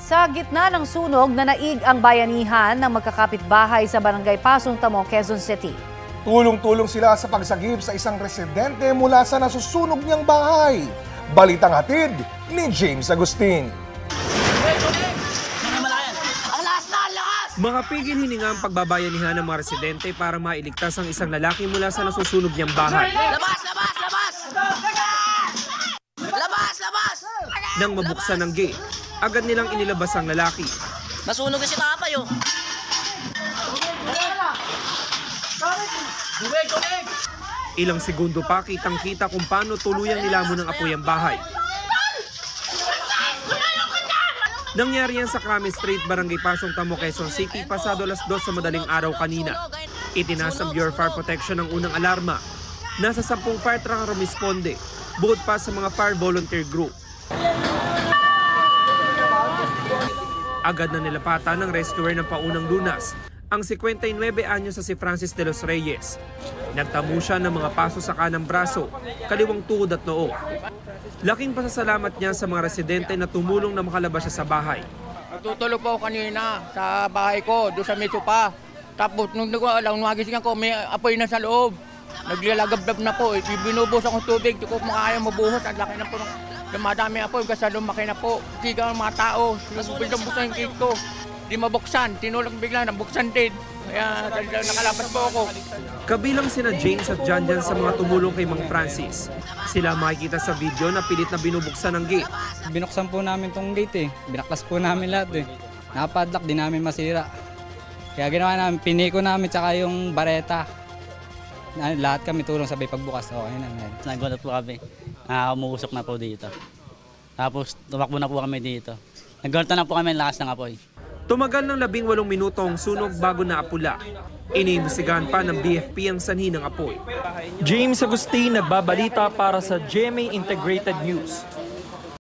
Sa gitna ng sunog, nanaig ang bayanihan ng magkakapitbahay sa Barangay Pasong Tamo, Quezon City. Tulong-tulong sila sa pagsagip sa isang residente mula sa nasusunog niyang bahay. Balitang hatid ni James Agustin. Mga pigil hininga ang pagbabayanihan ng mga residente para mailigtas ang isang lalaki mula sa nasusunog niyang bahay. Labas! Labas! Labas! Labas! Labas! Nang mabuksan ang gate, agad nilang inilabas ang lalaki. Nasunog na si Tatay, oh. Ilang segundo pa kitang-kita kung paano tuluyang nilamon ng apoy ang bahay. Nangyari yan sa Crame Street, Barangay Pasong Tamo, Quezon City, pasado alas 2 sa madaling araw kanina. Itinaas ng Bureau of Fire Protection ang unang alarma. Nasa 10 fire truck ang rumisponde, bukod pa sa mga fire volunteer group. Agad na nilapatan ng rescuer ng paunang lunas ang 59 anyos sa si Francis de los Reyes. Nagtamo siya ng mga paso sa kanang braso, kaliwang tuhod at noo. Laking pasasalamat niya sa mga residente na tumulong na makalabas siya sa bahay. Nagtutulog po kanina sa bahay ko, doon sa Metro pa. Tapos nung nagising ako, may apoy na sa loob. Naglalagab na po, binubos akong tubig, di ko makaya mabuhos. Ang laki na po, dumadami apoy, kasi lumaki na po. Sigaw ng mga tao, binubuksan yung gate ko. Di mabuksan, tinulog bigla, nabuksan din. Kaya nakalabas po ako. Kabilang sina James at John sa mga tumulong kay Mang Francis. Sila makikita sa video na pilit na binubuksan ang gate. Binuksan po namin tong gate eh. Binaklas po namin lahat eh. Napadlock, di namin masira. Kaya ginawa namin, piniko namin tsaka yung bareta. Lahat kami tulong sabay pagbukas. Okay na. Nagulat po kami. Umuusok na po dito. Tapos tumakbo na po kami dito. Nagulat na po kami ang lakas ng apoy. Tumagal ng 18 minuto ang sunog bago naapula. Iniimbestigahan pa ng BFP ang sanhi ng apoy. James Agustin, nagbabalita para sa GMA Integrated News.